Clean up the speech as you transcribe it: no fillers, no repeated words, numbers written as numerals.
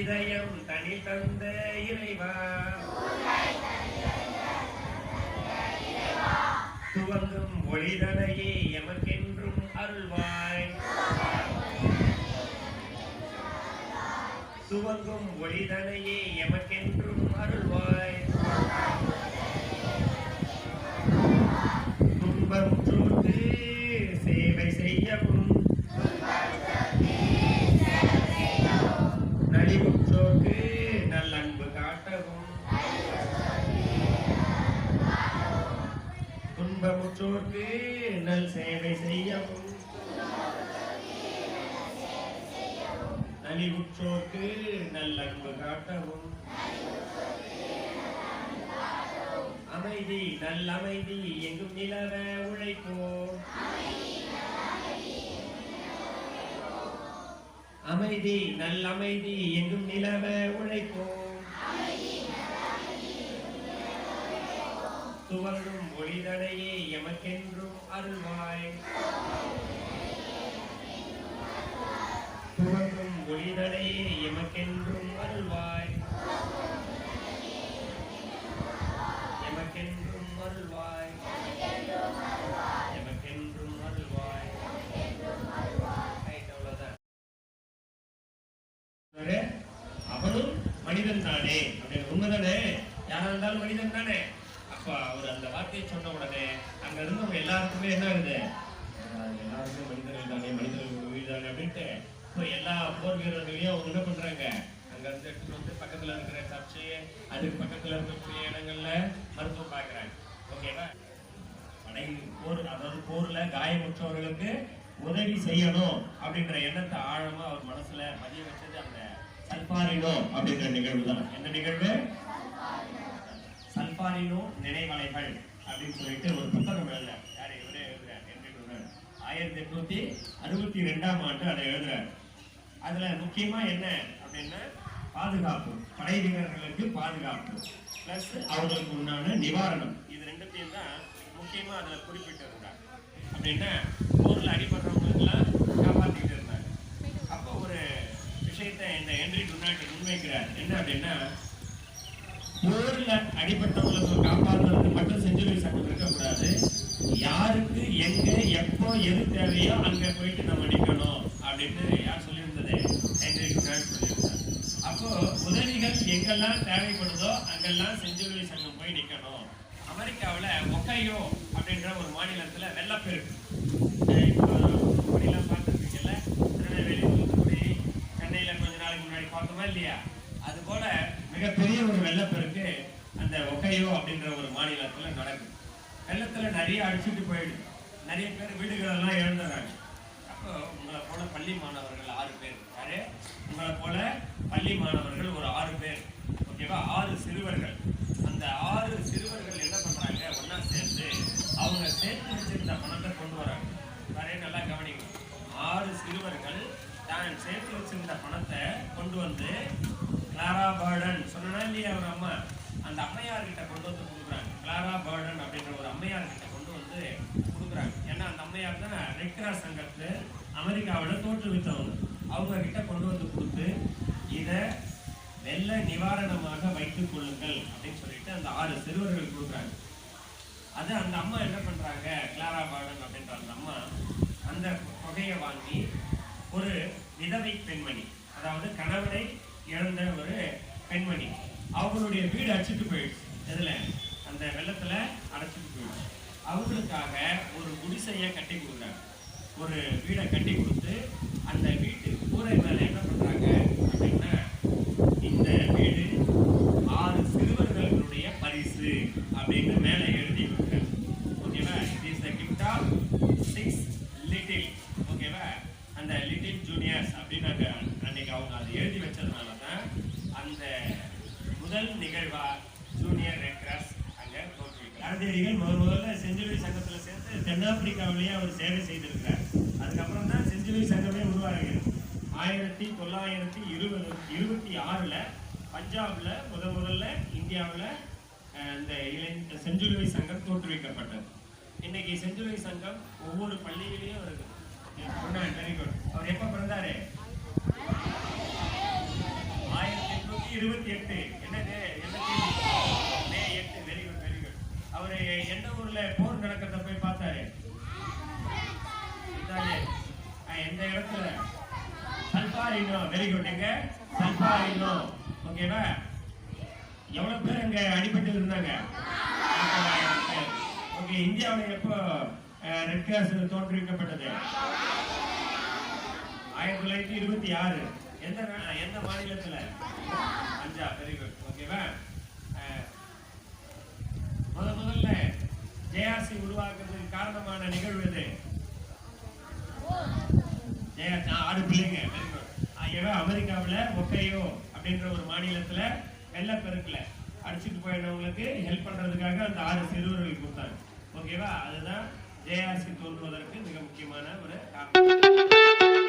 இதயம் தனி தந்த இறைவா துவங்கும் ஒளிதனையே எமக்கென்றும் அருள்வாய் துவங்கும் ஒளிதனையே எமக்கென்றும் அருள்வாய் துன்பம் சூட்டு சேவை செய்யவும் நலிவுற்றோர்க்கு நல்லன்பு காட்டவும் துன்பமுற்றோர்க்கு நல் சேவை செய்யவும் நலிவுற்றோர்க்கு நல்லன்பு காட்டவும் அமைதி நல்லமைதி எங்கும் நிலவ உழைப்போம் அமைதி நல்லமைதி எங்கும் நிலவ உழைப்போம் துவங்கும் ஒளிதனையே எமக்கென்றும் அருள்வாய் துவங்கும் ஒளிதனையே எமக்கென்றும் அருள்வாய் எமக்கென்றும் அருள்வாய் எமக்கென்றும் அருள்வாய். அவனும் மனிதன் தானே அப்படின்னு உண்மைதானே, யாரா இருந்தாலும் மனிதன் தானே. அப்ப அவர் அந்த வார்த்தையை சொன்ன உடனே அங்க இருந்தவங்க எல்லாருக்குமே என்ன ஆகுது, எல்லாருமே மனிதர்கள் தானே, மனிதர்கள் உயிர் தானே அப்படின்ட்டு இப்போ எல்லா போர் வீரர்களையும் அவங்க என்ன பண்றாங்க, அங்க இருந்து எடுத்துட்டு வந்து பக்கத்துல இருக்கிற சர்ச்சு, அதுக்கு பக்கத்துல இருக்கக்கூடிய இடங்கள்ல மருத்துவம் பார்க்கிறாங்க. ஓகேவா, படை போர், அதாவது போர்ல காயமுற்றவர்களுக்கு உதவி செய்யணும் அப்படின்ற எண்ணத்தை ஆழமா அவர் மனசுல பதிய வச்சது அந்த சல்பாரினோ அப்படிங்கிற நிகழ்வு தான். என்ன நிகழ்வு? சல்பாரினோ நினைவலைகள் அப்படின்னு சொல்லிட்டு ஒரு புத்தகம் எழுதுற, யாரு இவரே எழுதுறார், 1862ஆம் ஆண்டு அதை எழுதுறார். அதுல முக்கியமா என்ன அப்படின்னா பாதுகாப்பு, படை வீரர்களுக்கு பாதுகாப்பு பிளஸ் அவர்களுக்கு உண்டான நிவாரணம், இது ரெண்டுத்தையும் தான் முக்கியமா அதுல குறிப்பிட்டு இருந்தார். அப்படின்னா போர்ல அடிபடுறவங்களுக்கு எல்லாம் காப்பாற்றிட்டு இருந்தார். அப்போ ஒரு விஷயத்தை இந்த ஹென்றி டுனாண்ட் முன்வைக்கிறார். என்ன அப்படின்னா, போர்ல அடிபட்டவங்களுக்கு காப்பாற்றுறது மட்டும் செஞ்சுரி சட்டம் இருக்கக்கூடாது, யாருக்கு எங்க எப்போ எது தேவையோ அங்க போயிட்டு நம்ம நிக்கணும் அப்படின்னு யார் சொல்லியிருந்தது? ஹென்றி டுனாண்ட் சொல்லியிருந்தார். அப்போ உதவிகள் எங்கெல்லாம் தேவைப்படுதோ அங்கெல்லாம் செஞ்சுரி சங்கம் போய் நிக்கணும். அமெரிக்காவில் ஒகையோ அப்படின்ற ஒரு மாநிலத்துல வெள்ளப்பெருக்கு, அப்படிலாம் பார்த்துருக்கீங்கல்ல, திருநெல்வேலி, தூத்துக்குடி, சென்னையில கொஞ்ச நாளைக்கு முன்னாடி பார்த்தோமா இல்லையா, அது போல மிகப்பெரிய ஒரு வெள்ளப்பெருக்கு அந்த ஒகையோ அப்படின்ற ஒரு மாநிலத்துல நடக்குது. வெள்ளத்துல நிறைய அடிச்சுட்டு போயிடுது, நிறைய பேர் வீடுகளெல்லாம் இழந்துடுறாங்க. அப்போ உங்களை போல பள்ளி மாணவர்கள் 6 பேர், யாரு உங்களை போல பள்ளி மாணவர்கள் ஒரு 6 பேர், ஓகேவா, 6 சிறுவர்கள். அந்த 6 சிறுவர்கள் என்ன பண்றாங்க, ஒன்னா சேர்ந்து அவங்க சேர்த்து வச்சிருந்த பணத்தை கொண்டு வராங்க. நிறைய நல்லா கவனிங்க, 6 சிறுவர்கள் தான் சேர்த்து வச்சிருந்த பணத்தை கொண்டு வந்து கிளாரா பர்டன் சொன்னா இல்லையா அவங்க அம்மா, அந்த அம்மையார்கிட்ட கொண்டு வந்து கொடுக்குறாங்க. கிளாரா பர்டன் அப்படின்ற ஒரு அம்மையார்கிட்ட கொண்டு வந்து கொடுக்குறாங்க. ஏன்னா அந்த அம்மையார் தான் ரெட் கிராஸ் சங்கத்தை அமெரிக்காவில் தோற்றுவித்தவங்க. அவங்க கிட்ட கொண்டு வந்து கொடுத்து இதை வெள்ள நிவாரணமாக வைத்துக் கொள்ளுங்கள் அப்படின்னு சொல்லிட்டு அந்த 6 சிறுவர்கள் கொடுக்குறாங்க. அது அந்த அம்மா என்ன பண்றாங்க, கிளாரா பர்டன் அப்படின்ற அந்த அம்மா அந்த தொகையை வாங்கி ஒரு விதவை பெண்மணி, அதாவது கணவனை இழந்த ஒரு பெண்மணி, அவங்களுடைய வீடு அடிச்சுட்டு போயிடுச்சு, இதுல அந்த வெள்ளத்துல அடைச்சிட்டு போயிடுச்சு. அவங்களுக்காக ஒரு குடிசையை கட்டி கொடுக்குறாங்க. ஒரு வீடை கட்டி கொடுத்து அந்த வீட்டு கூரை மேல என்ன பண்றாங்க அப்படின்னா, இந்த வீடு 6 சிறுவர்களுடைய பரிசு அப்படின்னு மேல எழுதி கொடுக்குறாங்க. ஓகேவா, it is the gift of 6 little, ஓகேவா, அந்த லிட்டில் ஜூனியர்ஸ் அப்படின்னு அன்னைக்கு அவங்க அதை எழுதி வச்சதுனால தான் அந்த முதல் நிகழ்வா ஜூனியர் ரெட் கிராஸ் அங்க தோற்றுவிக்கிறார். காந்தியடிகள் முதல்ல செஞ்சிலுவை சங்கத்துல சேர்த்து தென்னாப்பிரிக்காவிலேயே அவர் சேவை செய்திருக்கிறார். அதுக்கப்புறம் தான் செஞ்சிலுவை சங்கமே உருவாகிறது. 1926 பஞ்சாப்ல முதல்ல இந்தியாவில் இந்த செஞ்சிலுவை சங்கம் தோற்றுவிக்கப்பட்டது. இன்னைக்கு செஞ்சிலுவை சங்கம் ஒவ்வொரு பள்ளியிலையும் இருக்கு. Very good. அவர் எப்ப பிறந்தாரு? 1900 1828 என்னது என்ன May 8. Very good very good. அவரு எந்த ஊர்ல போர் நடக்கிறத போய் பார்த்தாரு? எந்த இடத்துல? சல்பாரினோ. Very good. எங்க? சல்பாரினோ. ஓகேவா? எவ்வளவு பேர் அங்க அடிபட்டு இருந்தாங்க? ஓகே. இந்தியாவில் எப்போ ரெட் கிராஸ் தோற்றுவிக்கப்பட்டது? 1926. எந்த மாநிலத்துல? பஞ்சாப். Very good. ஓகேவா? முதல்ல ஜேஆர்சி உருவாக்குறதுக்கு காரணமான நிகழ்வு எது? ஆறு பிள்ளைங்க. Very good. ஆகவே அமெரிக்காவில் ஒக்கையோ அப்படின்ற ஒரு மாநிலத்துல வெள்ளப்பெருக்குல அடிச்சுட்டு போயிடவங்களுக்கு ஹெல்ப் பண்றதுக்காக அந்த 6 சிறுவர்கள் கொடுத்தாங்க. ஓகேவா? அதுதான் ஜேஆர்சி தோன்றுவதற்கு மிக முக்கியமான ஒரு காரணம்.